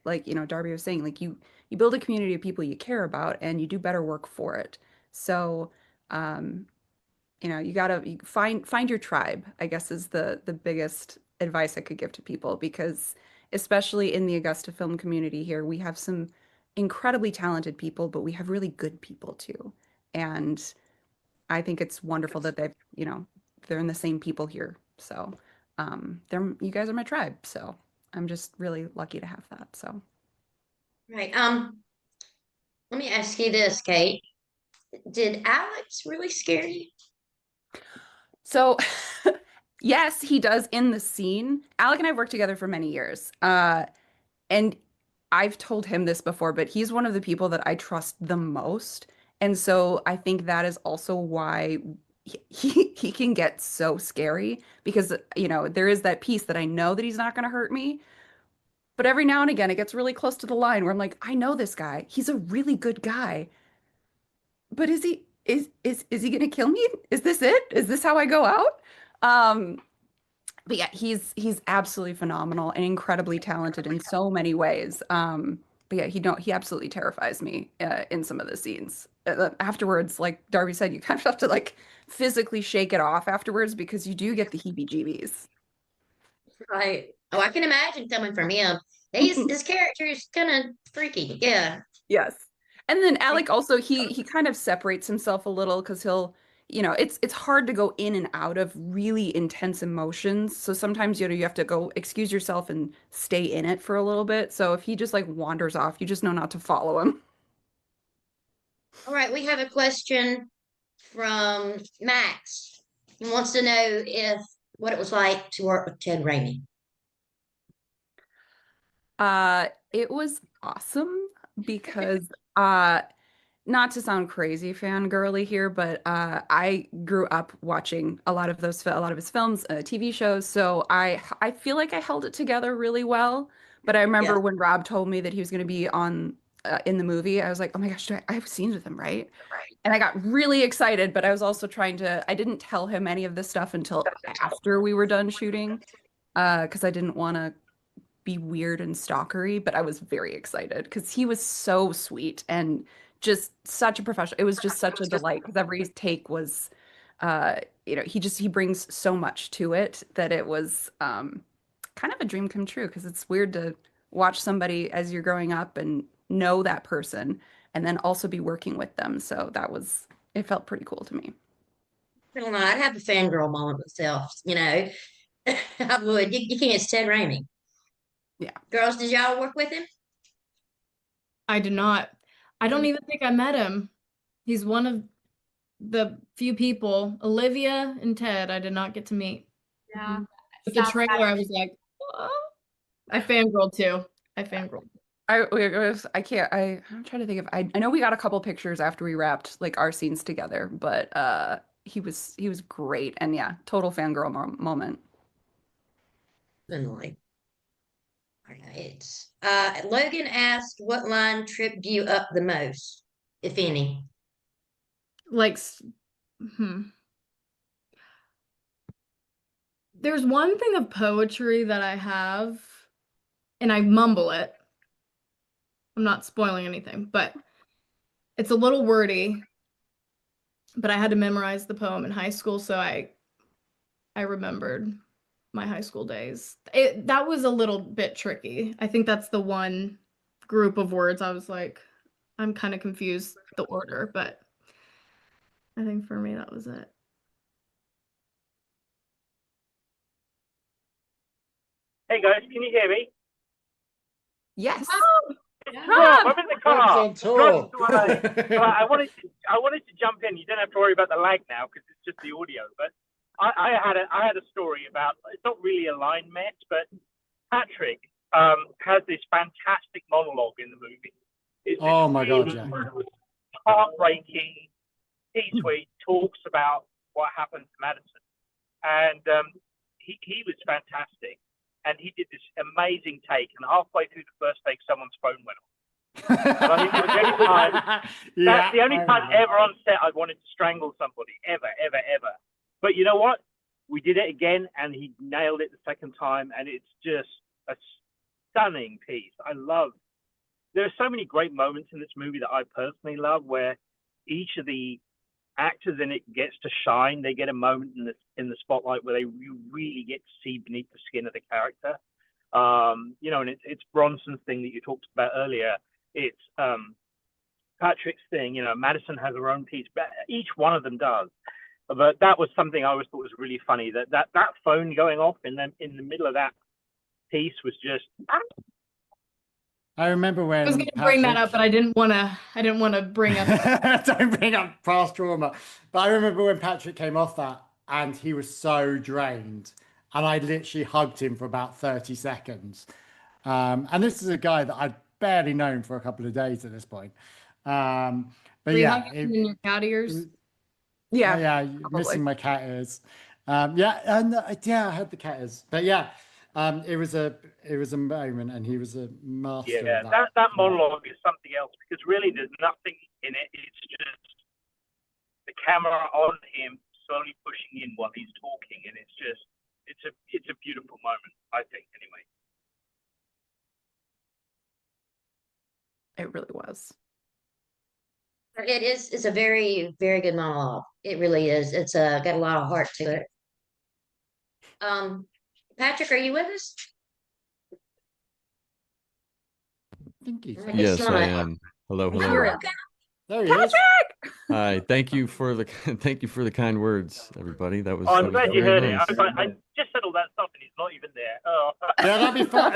like, you know, Darby was saying, like you build a community of people you care about and you do better work for it. So, um, you know, you find your tribe, I guess is the biggest advice I could give to people because especially in the Augusta film community here, we have some incredibly talented people, but we have really good people too. And I think it's wonderful that they've, you know, they're in the same people here. So, they're you guys are my tribe. So I'm just really lucky to have that. So Right. Let me ask you this, Kate. Did Alex really scare you? So yes, he does in the scene. Alec and I have worked together for many years. And I've told him this before, but he's one of the people that I trust the most. And so I think that is also why he can get so scary because, you know, there is that piece that I know that he's not going to hurt me. But every now and again, it gets really close to the line where I'm like, I know this guy. He's a really good guy. But is he going to kill me? Is this it? Is this how I go out? Um, but yeah, he's absolutely phenomenal and incredibly talented in so many ways. But yeah, he absolutely terrifies me in some of the scenes. Afterwards, like Darby said, you kind of have to like physically shake it off afterwards because you do get the heebie-jeebies. Right. Oh, I can imagine coming from him. His character is kind of freaky. Yeah. Yes. And then Alec also he kind of separates himself a little because he'll, you know, it's hard to go in and out of really intense emotions. So sometimes, you know, you have to go excuse yourself and stay in it for a little bit. So if he just like wanders off, you just know not to follow him. All right. We have a question from Max. He wants to know if what it was like to work with Ted Raimi. It was awesome because not to sound crazy fangirly here, but I grew up watching a lot of a lot of his films, TV shows, so I feel like I held it together really well. But I remember Yeah. when Rob told me that he was going to be on in the movie, I was like, oh my gosh, I have scenes with him, right? And I got really excited, but I was also I didn't tell him any of this stuff until after we were done shooting, because I didn't want to be weird and stalkery, but I was very excited because he was so sweet and just such a professional. It was just such a delight because every take was, you know, he brings so much to it that it was kind of a dream come true because it's weird to watch somebody as you're growing up and know that person and then also be working with them. So it felt pretty cool to me. I don't know. I'd have a fangirl moment myself, you know. I would. You can't. It's Ted Raimi. Yeah. Girls, did y'all work with him? I did not. I don't even think I met him. He's one of the few people, Olivia and Ted, I did not get to meet. Yeah. With the Sad trailer, I was like, "Whoa." I fangirled too. I fangirled. I'm trying to think of I know we got a couple pictures after we wrapped like our scenes together, but he was great and yeah, total fangirl moment. Definitely. All right. Logan asked, what line tripped you up the most, if any? Like, there's one thing of poetry that I have, and I mumble it. I'm not spoiling anything, but it's a little wordy. But I had to memorize the poem in high school, so I remembered my high school days. That was a little bit tricky. I think that's the one group of words I was like, I'm kind of confused the order, but I think for me that was it. Hey guys, can you hear me? Yes. Rob, I'm in the car. Rob's on tour. I wanted to jump in. You don't have to worry about the lag now because it's just the audio. But I had a story about, it's not really a line match, but Patrick has this fantastic monologue in the movie. It's Oh my God, yeah. heartbreaking piece where he talks about what happened to Madison, and he was fantastic. and he did this amazing take, and halfway through the first take, someone's phone went off. And I think it was the only time, that's the only time ever on set I wanted to strangle somebody, ever, ever, ever. But you know what? We did it again, and he nailed it the second time, and it's just a stunning piece. There are so many great moments in this movie that I personally love, where each of the actors in it gets to shine. They get a moment in the spotlight where you really get to see beneath the skin of the character. You know, and it's Bronson's thing that you talked about earlier. It's Patrick's thing. You know, Madison has her own piece, but each one of them does. But that was something I always thought was really funny. That phone going off in the middle of that piece was just. I remember when I was going to bring that up, but I didn't want to bring up. Don't bring up past trauma. But I remember when Patrick came off that, and he was so drained, and I literally hugged him for about 30 seconds. And this is a guy that I'd barely known for a couple of days at this point. But Were you yeah, hugging in your cat ears? Yeah, missing my cat ears. I had the cat ears. But yeah. It was a moment, and he was a master. Yeah, of that. that monologue is something else, because really there's nothing in it. It's just the camera on him slowly pushing in while he's talking, and it's a beautiful moment, I think, anyway. it really was. It is. It's a very, very good monologue. It really is. It's got a lot of heart to it. Patrick, are you with us? I think he's Yes, I am. Hello, hello. there. He is. Hi, thank you for the kind words, everybody. That was. I'm that was glad you very heard it. nice. I just said all that stuff, and he's not even there. Oh. Yeah, that'd be fun.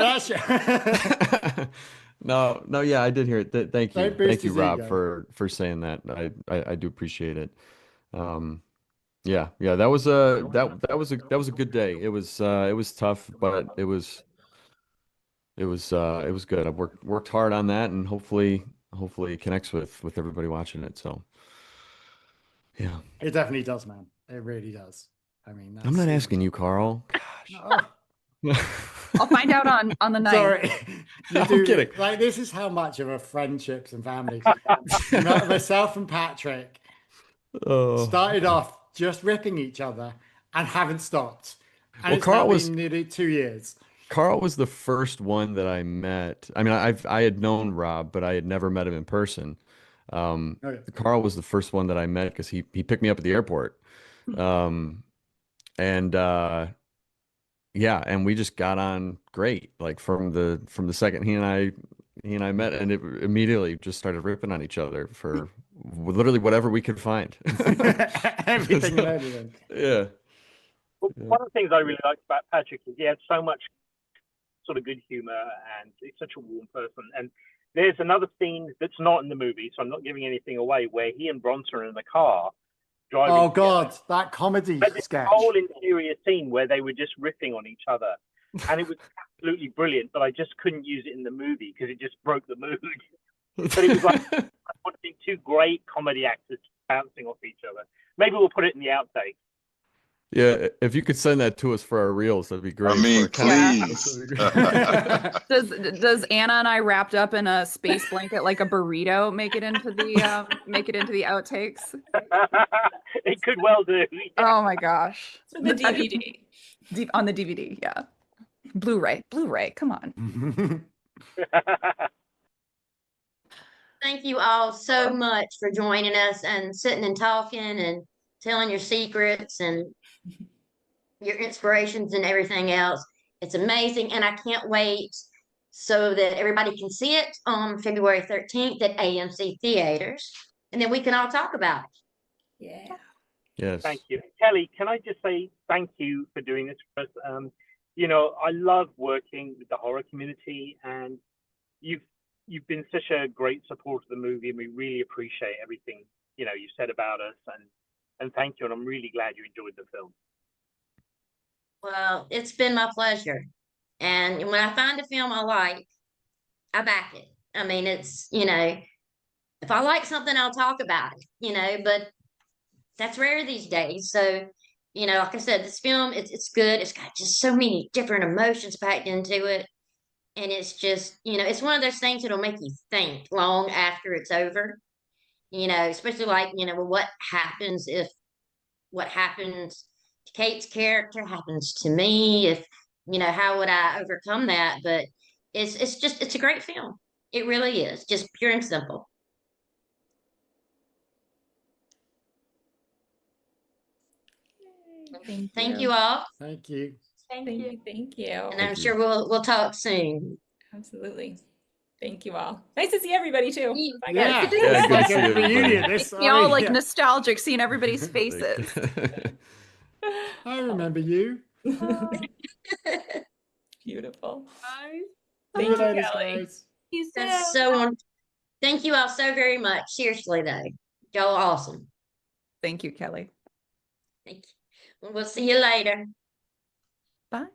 No, yeah, I did hear it. Thank you, Don't boost thank you, his Rob, ego. for saying that. I do appreciate it. Yeah, that was a good day. It was tough, but it was good. I worked hard on that, and hopefully it connects with everybody watching it. So yeah, It definitely does, man. It really does. I mean, I'm not that's asking you, Carl. Oh, I'll find out on the night. sorry. I'm kidding. Like, this is how much of a friendships and family. Myself and Patrick Oh. started off just ripping each other and haven't stopped. And Well, it's Karl now was- been nearly 2 years. Carl was the first one that I met. I mean, I had known Rob, but I had never met him in person. Okay. Carl was the first one that I met because he picked me up at the airport. And and we just got on great. Like from the second he and I met, and it immediately just started ripping on each other for literally whatever we could find. Everything and anything. Yeah. Well, one of the things I really liked about Patrick is he had so much sort of good humor, and he's such a warm person. And there's another scene that's not in the movie, so I'm not giving anything away, where he and Bronson are in the car driving. Oh, together. God, that comedy But this sketch. whole interior scene where they were just riffing on each other, and it was absolutely brilliant. But I just couldn't use it in the movie because it just broke the mood. But it was like watching two great comedy actors bouncing off each other. Maybe we'll put it in the outtakes. Yeah, if you could send that to us for our reels, that'd be great. I mean, For our please. Does Anna and I wrapped up in a space blanket like a burrito make it into the outtakes? It could well do. Oh my gosh. For the DVD. On the DVD, yeah. Blu-ray, come on. Thank you all so much for joining us and sitting and talking and telling your secrets and your inspirations and everything else. It's amazing, and I can't wait so that everybody can see it on February 13th at AMC Theaters, and then we can all talk about it. Yeah. Yes. Thank you. Kelly, can I just say thank you for doing this for us? You know, I love working with the horror community, and you've been such a great support of the movie, and we really appreciate everything, you know, you said about us, and thank you, and I'm really glad you enjoyed the film. Well, it's been my pleasure. And when I find a film I like, I back it. I mean, it's, you know, if I like something, I'll talk about it, you know, but that's rare these days. So, you know, like I said, this film, it's good. It's got just so many different emotions packed into it. And it's just, you know, it's one of those things that'll make you think long after it's over. You know, especially like, you know, well, what happens if what happens to Kate's character happens to me? If, you know, how would I overcome that? But it's just it's a great film. It really is, just pure and simple. Thank you all, Thank you. Thank Thank you. you. Thank you. and I'm Thank you. sure we'll talk soon. Absolutely. Thank you all. Nice to see everybody too. Bye, Yeah, guys. Yeah, it's good like to see a everybody. reunion. This, Makes me all like yeah. nostalgic seeing everybody's faces. I remember you. Beautiful. See Thank you you, later, Kelly. guys. That's so thank you all so very much. Seriously though. Y'all are awesome. Thank you, Kelly. Thank you. We'll see you later. Bye.